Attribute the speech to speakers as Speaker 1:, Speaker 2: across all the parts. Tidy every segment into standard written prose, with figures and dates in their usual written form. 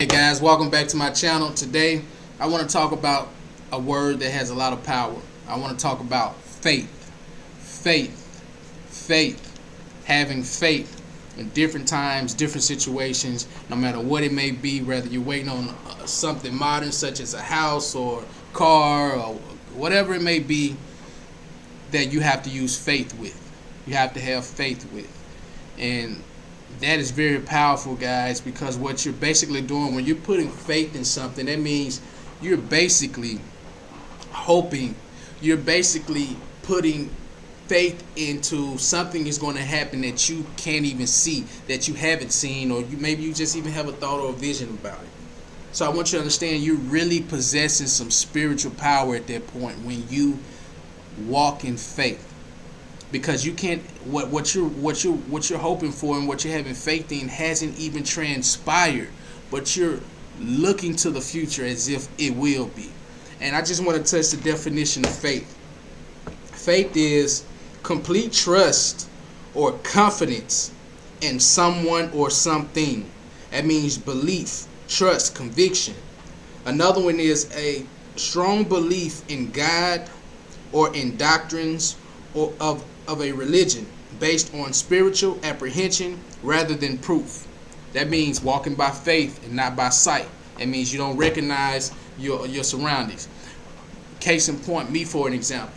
Speaker 1: Hey guys, welcome back to my channel. Today I want to talk about a word that has a lot of power. I want to talk about faith. Faith. Having faith in different times, different situations, no matter what it may be, whether you're waiting on something modern such as a house or car or whatever it may be that you have to use faith with. You have to have faith with. And that is very powerful, guys, because what you're basically doing when you're putting faith in something, that means you're basically hoping, you're basically putting faith into something is going to happen that you can't even see, that you haven't seen, or maybe you just even have a thought or a vision about it. So I want you to understand you're really possessing some spiritual power at that point when you walk in faith. Because you can't, what you're hoping for and what you're having faith in hasn't even transpired, but you're looking to the future as if it will be. And I just want to touch the definition of faith. Faith is complete trust or confidence in someone or something. That means belief, trust, conviction. Another one is a strong belief in God or in doctrines or of a religion based on spiritual apprehension rather than proof. That means walking by faith and not by sight. It means you don't recognize your surroundings. Case in point, me for an example.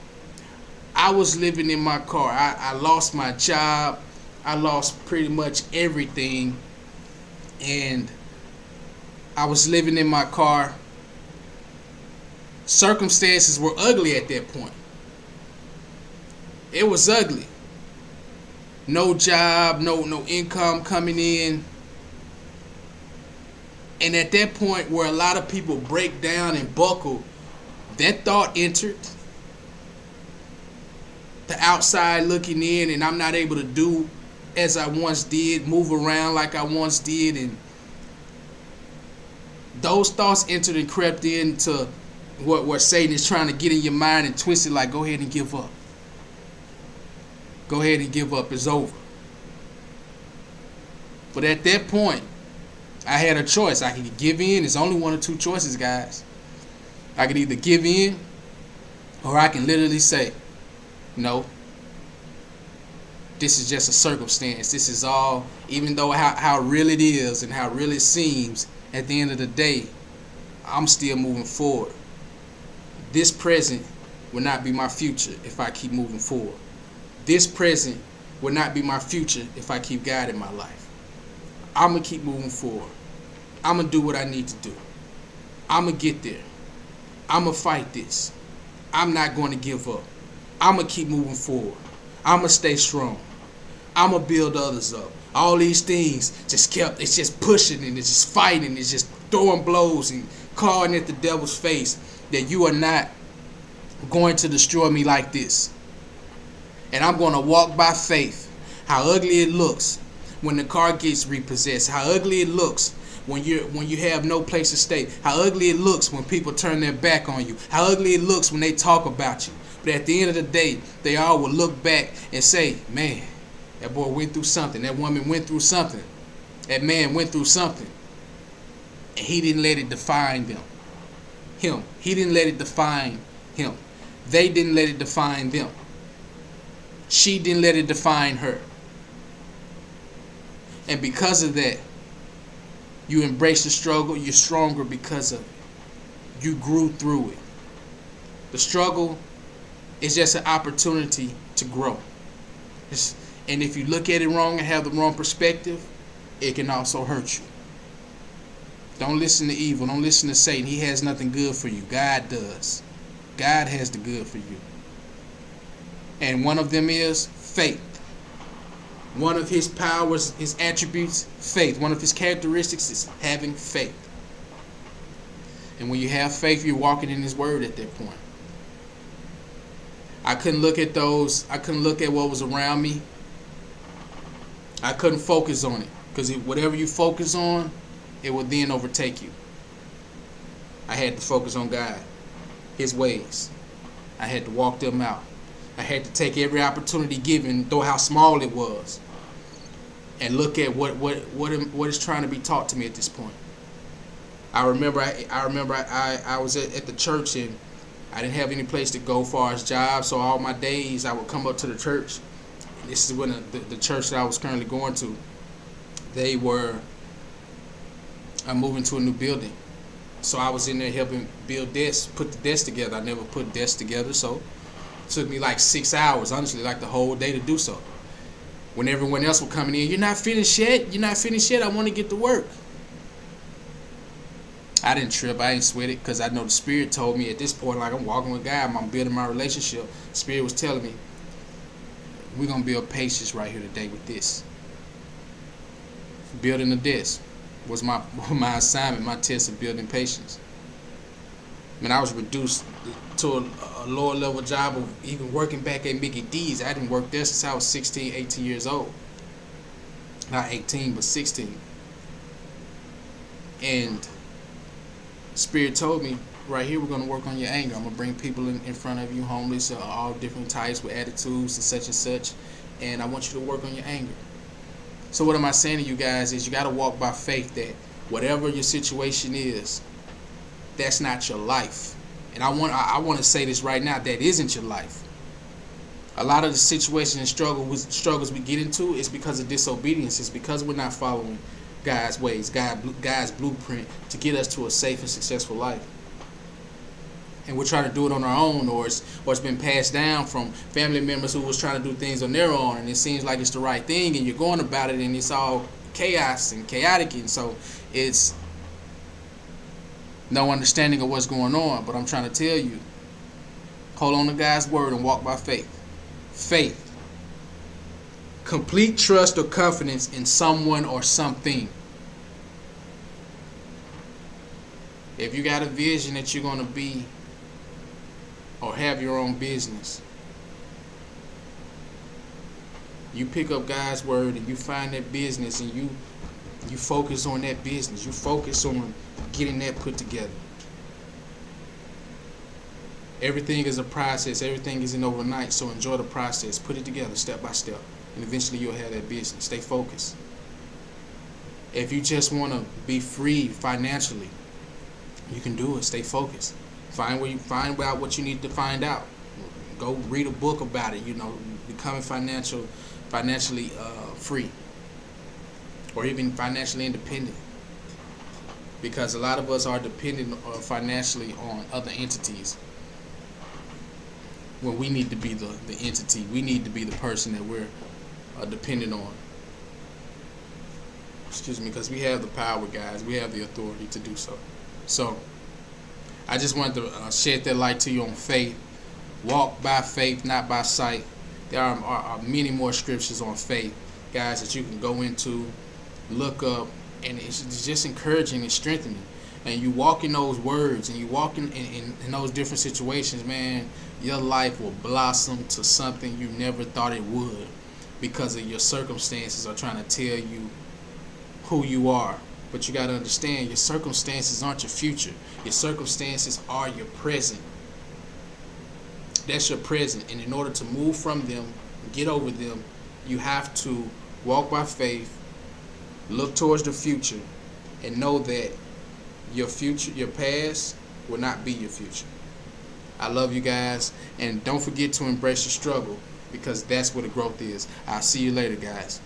Speaker 1: I was living in my car. I lost my job. I lost pretty much everything. And I was living in my car. Circumstances were ugly at that point. It was ugly. No job, no income coming in. And at that point where a lot of people break down and buckle, that thought entered. The outside looking in, and I'm not able to do as I once did, move around like I once did, and those thoughts entered and crept into what Satan is trying to get in your mind and twist it like, go ahead and give up. Go ahead and give up. It's over. But at that point, I had a choice. I could give in. There's only one or two choices, guys. I could either give in, or I can literally say, no, this is just a circumstance. This is all, even though how real it is and how real it seems, at the end of the day, I'm still moving forward. This present will not be my future if I keep moving forward. This present will not be my future if I keep God in my life. I'm going to keep moving forward. I'm going to do what I need to do. I'm going to get there. I'm going to fight this. I'm not going to give up. I'm going to keep moving forward. I'm going to stay strong. I'm going to build others up. All these things it's just pushing and it's just fighting. It's just throwing blows and clawing at the devil's face that you are not going to destroy me like this. And I'm going to walk by faith. How ugly it looks when the car gets repossessed. How ugly it looks when you have no place to stay. How ugly it looks when people turn their back on you. How ugly it looks when they talk about you. But at the end of the day, they all will look back and say, man, that boy went through something. That woman went through something. That man went through something. And he didn't let it define them. He didn't let it define him. They didn't let it define them. She didn't let it define her. And because of that, you embrace the struggle. You're stronger because of it. You grew through it. The struggle is just an opportunity to grow. And if you look at it wrong and have the wrong perspective, it can also hurt you. Don't listen to evil. Don't listen to Satan. He has nothing good for you. God does. God has the good for you. And one of them is faith. One of his powers, his attributes, faith. One of his characteristics is having faith. And when you have faith, you're walking in his word at that point. I couldn't look at what was around me. I couldn't focus on it. Because whatever you focus on, it will then overtake you. I had to focus on God, his ways. I had to walk them out. I had to take every opportunity given, though how small it was, and look at what is trying to be taught to me at this point. I was at the church, and I didn't have any place to go far as jobs, so all my days I would come up to the church. And this is when the church that I was currently going to, they were moving to a new building. So I was in there helping build desks, put the desk together. I never put desks together, so it took me like 6 hours, honestly, like the whole day to do so. When everyone else was coming in, you're not finished yet? You're not finished yet? I want to get to work. I didn't trip. I didn't sweat it because I know the Spirit told me at this point, like I'm walking with God, I'm building my relationship. The Spirit was telling me, we're going to build patience right here today with this. Building a desk was my assignment, my test of building patience. I mean, I was reduced to a lower level job of even working back at Mickey D's. I didn't work there since I was 16, 18 years old. Not 18, but 16. And Spirit told me, right here, we're going to work on your anger. I'm going to bring people in front of you, homeless, all different types with attitudes and such. And I want you to work on your anger. So what am I saying to you guys is you got to walk by faith that whatever your situation is, that's not your life. And I want to say this right now, that isn't your life. A lot of the situations and struggles we get into is because of disobedience. It's because we're not following God's ways, God's blueprint to get us to a safe and successful life. And we're trying to do it on our own, or it's been passed down from family members who was trying to do things on their own, and it seems like it's the right thing, and you're going about it, and it's all chaos and chaotic, and so it's no understanding of what's going on. But I'm trying to tell you, hold on to God's word and walk by faith. Faith. Complete trust or confidence in someone or something. If you got a vision that you're going to be or have your own business, you pick up God's word and you find that business, and you focus on that business. You focus on getting that put together. Everything is a process. Everything isn't overnight. So enjoy the process. Put it together step by step. And eventually you'll have that business. Stay focused. If you just want to be free financially, you can do it. Stay focused. Find out what you need to find out. Go read a book about it. Becoming financially free, or even financially independent. Because a lot of us are dependent financially on other entities, when we need to be the entity. We need to be the person that we're dependent on. Because we have the power, guys. We have the authority to do so. So I just wanted to shed that light to you on faith. Walk by faith, not by sight. There are many more scriptures on faith, guys, that you can go into, look up, and it's just encouraging and strengthening. And you walk in those words, and you walk in those different situations, man, your life will blossom to something you never thought it would, because of your circumstances are trying to tell you who you are. But you got to understand, your circumstances aren't your future. Your circumstances are your present. That's your present. And in order to move from them, get over them, you have to walk by faith, look towards the future, and know that your future, your past, will not be your future. I love you guys. And don't forget to embrace your struggle, because that's where the growth is. I'll see you later, guys.